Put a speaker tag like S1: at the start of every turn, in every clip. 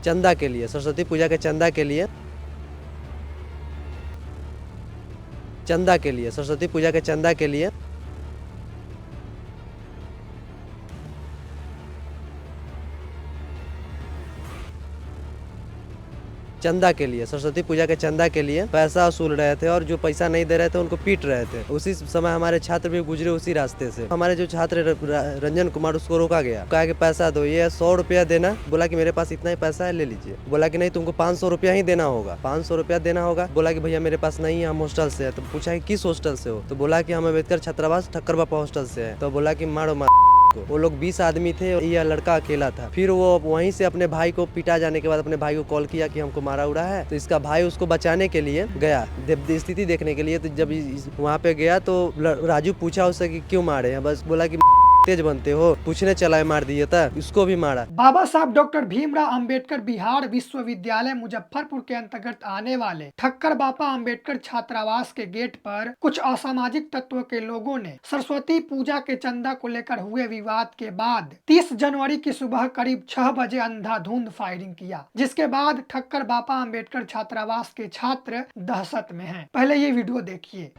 S1: चंदा के लिए, सरस्वती पूजा के चंदा के लिए, चंदा के लिए, सरस्वती पूजा के चंदा के लिए चंदा के लिए, सरस्वती पूजा के चंदा के लिए पैसा वसूल रहे थे और जो पैसा नहीं दे रहे थे उनको पीट रहे थे। उसी समय हमारे छात्र भी गुजरे उसी रास्ते से। हमारे जो छात्र रंजन कुमार, उसको रोका गया, कहा कि पैसा दो, ये 100 रुपया देना। बोला कि मेरे पास इतना ही पैसा है, ले लीजिए। बोला कि नहीं, तुमको 500 रुपया ही देना होगा, 500 रुपया देना होगा। बोला कि भैया मेरे पास नहीं है, हम हॉस्टल से है। तो पूछा कि किस हॉस्टल से हो? तो बोला कि हम अम्बेडकर छात्रावास ठक्कर बापा हॉस्टल से है। तो बोला कि मारो मार। वो लोग 20 आदमी थे, यह लड़का अकेला था। फिर वो वहीं से अपने भाई को पिटा जाने के बाद अपने भाई को कॉल किया कि हमको मारा उड़ा है। तो इसका भाई उसको बचाने के लिए गया, स्थिति देखने के लिए। तो जब वहाँ पे गया तो राजू पूछा उससे कि क्यों मारे हैं? बस बोला कि तेज बनते हो, पूछने चला है, मार दिया था, इसको भी मारा।
S2: बाबा साहब डॉक्टर भीमराव अंबेडकर बिहार विश्वविद्यालय मुजफ्फरपुर के अंतर्गत आने वाले ठक्कर बापा अंबेडकर छात्रावास के गेट पर कुछ असामाजिक तत्वों के लोगों ने सरस्वती पूजा के चंदा को लेकर हुए विवाद के बाद 30 जनवरी की सुबह करीब 6 बजे अंधाधुंध फायरिंग किया, जिसके बाद ठक्कर बापा अंबेडकर छात्रावास के छात्र दहशत में हैं। पहले ये वीडियो देखिए।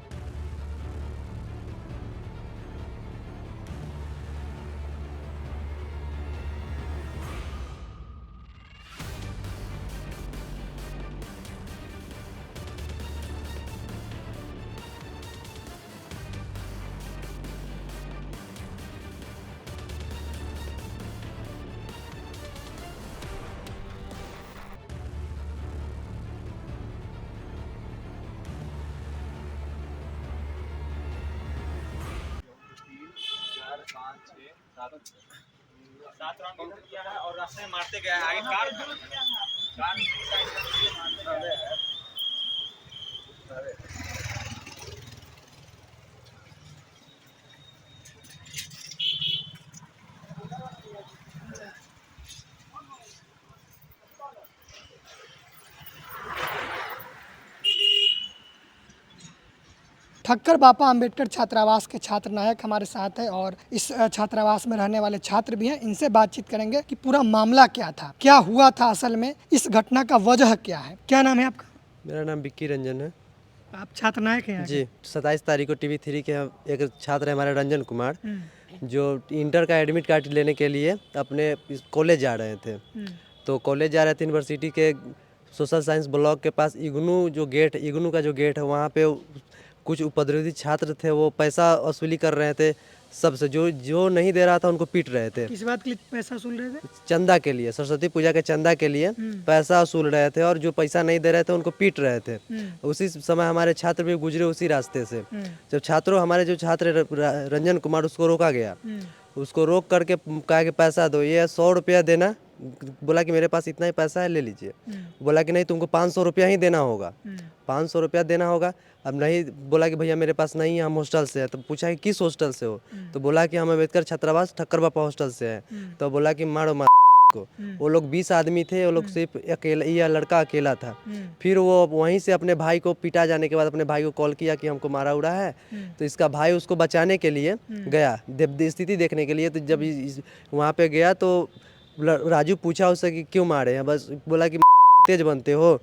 S3: सात राउंड किया है और रास्ते में मारते गया है। आगे कार
S2: ठक्कर बापा अंबेडकर छात्रावास के छात्र नायक हमारे साथ है और इस छात्रावास में रहने वाले छात्र भी हैं। इनसे बातचीत करेंगे कि पूरा मामला क्या था, क्या हुआ था, असल में इस घटना का वजह क्या है। क्या नाम है आपका?
S1: मेरा नाम विक्की रंजन है।
S2: आप छात्र नायक हैं
S1: जी। 27 तारीख को TV3 के एक छात्र है हमारे रंजन कुमार, जो इंटर का एडमिट कार्ड लेने के लिए अपने कॉलेज जा रहे थे। तो कॉलेज जा रहे थे, यूनिवर्सिटी के सोशल साइंस ब्लॉक के पास इग्नू का जो गेट है, वहाँ पे कुछ उपद्रवी छात्र थे। वो पैसा वसूली कर रहे थे सबसे, जो नहीं दे रहा था उनको पीट रहे थे।
S2: किस बात के लिए पैसा वसूल रहे थे?
S1: चंदा के लिए, सरस्वती पूजा के चंदा के लिए पैसा वसूल रहे थे और जो पैसा नहीं दे रहे थे उनको पीट रहे थे। उसी समय हमारे छात्र भी गुजरे उसी रास्ते से। जब हमारे जो छात्र रंजन कुमार, उसको रोका गया, उसको रोक करके कहा कि पैसा दो, ये 100 रुपया देना। बोला कि मेरे पास इतना ही पैसा है, ले लीजिए। बोला कि नहीं, तुमको 500 रुपया ही देना होगा, 500 रुपया देना होगा। अब नहीं, बोला कि भैया मेरे पास नहीं है, हम हॉस्टल से है। तो पूछा कि किस हॉस्टल से हो? तो बोला कि हम अम्बेडकर छात्रावास ठक्कर बापा हॉस्टल से है। तो बोला कि मारो मार को। वो लोग 20 आदमी थे, वो लोग सिर्फ अकेला, यह लड़का अकेला था। फिर वो वहीं से अपने भाई को पिटा जाने के बाद अपने भाई को कॉल किया कि हमको मारा उड़ा है। तो इसका भाई उसको बचाने के लिए गया, स्थिति देखने के लिए। तो जब वहाँ पे गया तो राजू पूछा उससे कि क्यों मारे हैं? बस बोला कि तेज बनते हो,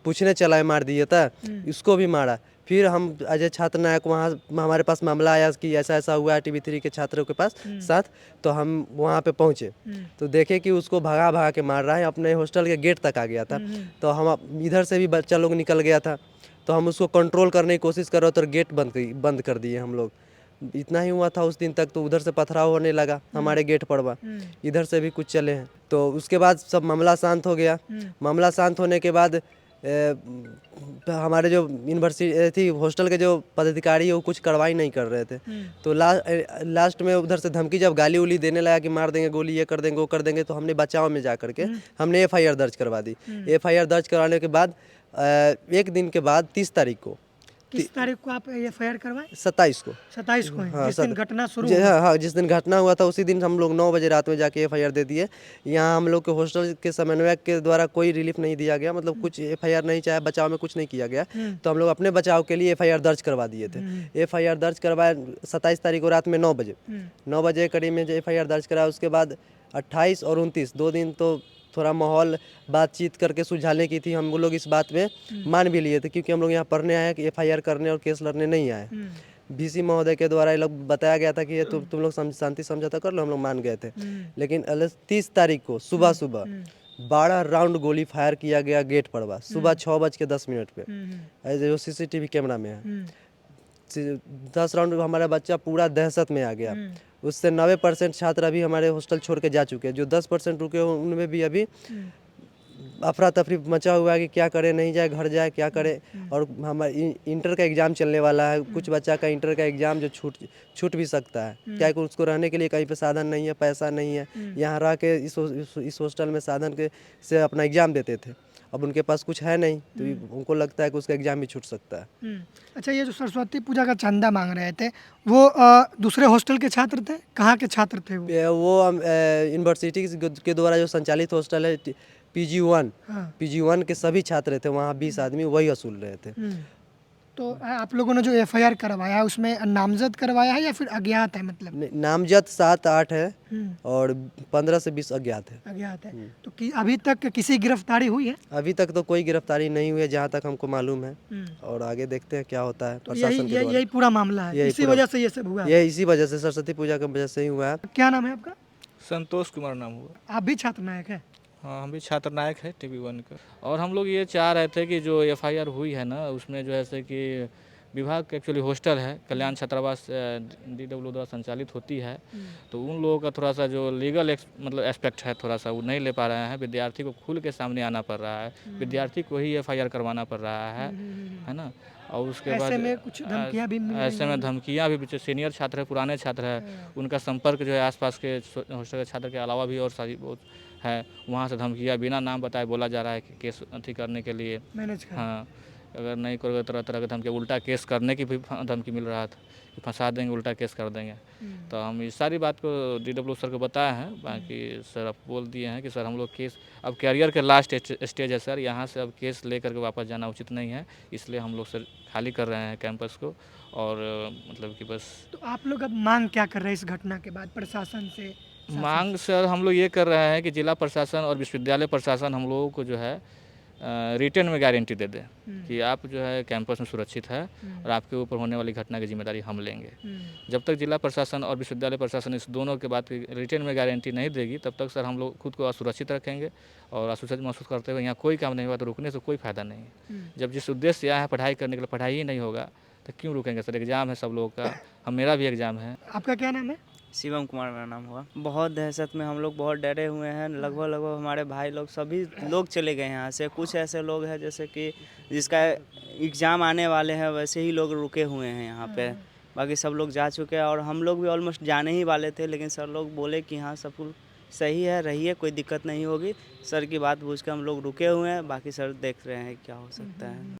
S1: पूछने चला है, मार दिया था, इसको भी मारा। फिर हम अजय छात्र नायक, वहाँ हमारे पास मामला आया कि ऐसा ऐसा हुआ है TV3 के छात्रों के पास साथ। तो हम वहाँ पे पहुँचे तो देखे कि उसको भगा भगा के मार रहा है, अपने हॉस्टल के गेट तक आ गया था। तो हम इधर से भी बच्चा लोग निकल गया था, तो हम उसको कंट्रोल करने की कोशिश कर रहे थे, तो गेट बंद कर दिए हम लोग। इतना ही हुआ था उस दिन तक। तो उधर से पथराव होने लगा हमारे गेट पर, इधर से भी कुछ चले हैं। तो उसके बाद सब मामला शांत हो गया। मामला शांत होने के बाद हमारे जो यूनिवर्सिटी थी, हॉस्टल के जो पदाधिकारी है, वो कुछ कार्रवाई नहीं कर रहे थे। तो लास्ट में उधर से धमकी जब गाली उली देने लगा कि मार देंगे, गोली ये कर देंगे, वो कर देंगे, तो हमने बचाव में जा करके हमने FIR दर्ज करवा दी। FIR दर्ज करवाने के बाद एक दिन के बाद 30 तारीख को,
S2: किस तारीख को आप FIR करवाए?
S1: 27 को।
S2: 27 को है,
S1: हाँ,
S2: जिस दिन घटना शुरू
S1: हाँ, जिस दिन घटना हुआ था उसी दिन हम लोग 9 बजे रात में जाके FIR दे दिए। यहाँ हम लोग के हॉस्टल के समन्वयक के द्वारा कोई रिलीफ नहीं दिया गया, मतलब कुछ FIR नहीं, चाहे बचाव में कुछ नहीं किया गया। तो हम लोग अपने बचाव के लिए FIR दर्ज करवा दिए थे। FIR दर्ज करवाया 27 तारीख को रात में 9 बजे करीब में जो FIR दर्ज कराया। उसके बाद 28 और 29 2 दिन तो थोड़ा माहौल बातचीत करके सुलझाने की थी। हम लोग इस बात में मान भी लिए थे, क्योंकि हम लोग यहाँ पढ़ने आए हैं कि FIR करने और केस लड़ने नहीं आए। VC महोदय के द्वारा ये लोग बताया गया था कि ये तुम लोग शांति समझौता कर लो, हम लोग मान गए थे। लेकिन 30 तारीख को सुबह 12 राउंड गोली फायर किया गया गेट पर, सुबह 6:10 पे, जो CCTV कैमरा में है। 10 राउंड हमारा बच्चा पूरा दहशत में आ गया। उससे 90% छात्र अभी हमारे हॉस्टल छोड़ के जा चुके हैं। जो 10% रुके हो उनमें भी अभी अफरा तफरी मचा हुआ है कि क्या करे, नहीं जाए, घर जाए, क्या करे। और हमारे इंटर का एग्ज़ाम चलने वाला है, कुछ बच्चा का इंटर का एग्ज़ाम जो छूट भी सकता है, क्या कि उसको रहने के लिए कहीं पे साधन नहीं है, पैसा नहीं है। यहाँ रह के इस हॉस्टल में साधन के से अपना एग्ज़ाम देते थे। अब उनके पास कुछ है नहीं, तो उनको लगता है कि उसका एग्ज़ाम भी छूट सकता है।
S2: अच्छा, ये जो सरस्वती पूजा का चंदा मांग रहे थे वो दूसरे हॉस्टल के छात्र थे? कहाँ के छात्र थे वो?
S1: वो यूनिवर्सिटी के द्वारा जो संचालित हॉस्टल है PG1,
S2: हाँ।
S1: PG1 के सभी छात्र थे वहाँ, 20 आदमी वही वसूल रहे थे।
S2: तो आप लोगों ने जो FIR करवाया है उसमें नामजद करवाया है या फिर अज्ञात है? मतलब
S1: नामजद 7-8 है और 15 से 20 अज्ञात है।
S2: अज्ञात है। तो अभी तक किसी गिरफ्तारी हुई है?
S1: अभी तक तो कोई गिरफ्तारी नहीं हुई है जहाँ तक हमको मालूम है, और आगे देखते हैं क्या होता है
S2: तो
S1: प्रशासन के द्वारा।
S2: यही पूरा मामला है,
S1: यही
S2: इसी
S1: पूरा-
S2: वजह से ये सब हुआ है?
S1: ये इसी वजह से, सरस्वती पूजा की वजह से ही हुआ है।
S2: क्या नाम है आपका?
S4: संतोष कुमार नाम हुआ।
S2: आप भी छात्र नायक है?
S4: हाँ, हम भी छात्र नायक है TV1 का। और हम लोग ये चाह रहे थे कि जो FIR हुई है ना, उसमें जो है ऐसे कि विभाग का एक्चुअली हॉस्टल है, कल्याण छात्रावास DW द्वारा संचालित होती है। तो उन लोगों का थोड़ा सा जो लीगल मतलब एस्पेक्ट है, थोड़ा सा वो नहीं ले पा रहे हैं। विद्यार्थी को खुल के सामने आना पड़ रहा है, विद्यार्थी को ही FIR करवाना पड़ रहा है ना। और उसके बाद
S2: ऐसे में कुछ धमकियां भी मिल रही
S4: ऐसे में धमकियाँ भी, सीनियर छात्र है, पुराने छात्र है, उनका संपर्क जो है आसपास के हॉस्टल के छात्र के अलावा भी और सारी बहुत है। वहाँ से धमकियाँ बिना नाम बताए बोला जा रहा है कि केस अथी करने के लिए।
S2: मैनेज कर।
S4: हाँ, अगर नहीं करोगे तरह तरह के धमकी, उल्टा केस करने की भी धमकी मिल रहा था कि फंसा देंगे, उल्टा केस कर देंगे। तो हम इस सारी बात को DW सर को बताया है। बाकी सर अब बोल दिए हैं कि सर हम लोग केस, अब कैरियर के लास्ट स्टेज है सर, यहाँ से अब केस लेकर के वापस जाना उचित नहीं है, इसलिए हम लोग सर खाली कर रहे हैं कैंपस को। और मतलब कि बस
S2: तो आप लोग अब मांग क्या कर रहे हैं इस घटना के बाद प्रशासन से?
S4: मांग सर हम लोग ये कर रहे हैं कि जिला प्रशासन और विश्वविद्यालय प्रशासन हम लोगों को जो है रिटर्न में गारंटी दे दे कि आप जो है कैंपस में सुरक्षित है और आपके ऊपर होने वाली घटना की जिम्मेदारी हम लेंगे। जब तक जिला प्रशासन और विश्वविद्यालय प्रशासन इस दोनों के बात की रिटर्न में गारंटी नहीं देगी, तब तक सर हम लोग खुद को असुरक्षित रखेंगे। और असुरक्षित महसूस करते हुए यहाँ कोई काम नहीं हुआ तो रुकने से कोई फ़ायदा नहीं है। जब जिस उद्देश्य से आया है पढ़ाई करने के लिए, पढ़ाई ही नहीं होगा तो क्यों रुकेंगे सर? एग्ज़ाम है सब लोगों का, मेरा भी एग्ज़ाम है।
S2: आपका क्या नाम है?
S5: शिवम कुमार मेरा नाम हुआ। बहुत दहशत में हम लोग बहुत डरे हुए हैं। लगभग हमारे भाई लोग सभी लोग चले गए यहाँ से। कुछ ऐसे लोग हैं जैसे कि जिसका एग्ज़ाम आने वाले हैं, वैसे ही लोग रुके हुए हैं यहाँ पे। बाकी सब लोग जा चुके हैं और हम लोग भी ऑलमोस्ट जाने ही वाले थे, लेकिन सर लोग बोले कि हाँ सब कुछ सही है, रहिए, कोई दिक्कत नहीं होगी। सर की बात पूछ के हम लोग रुके हुए हैं। बाकी सर देख रहे हैं क्या हो सकता है।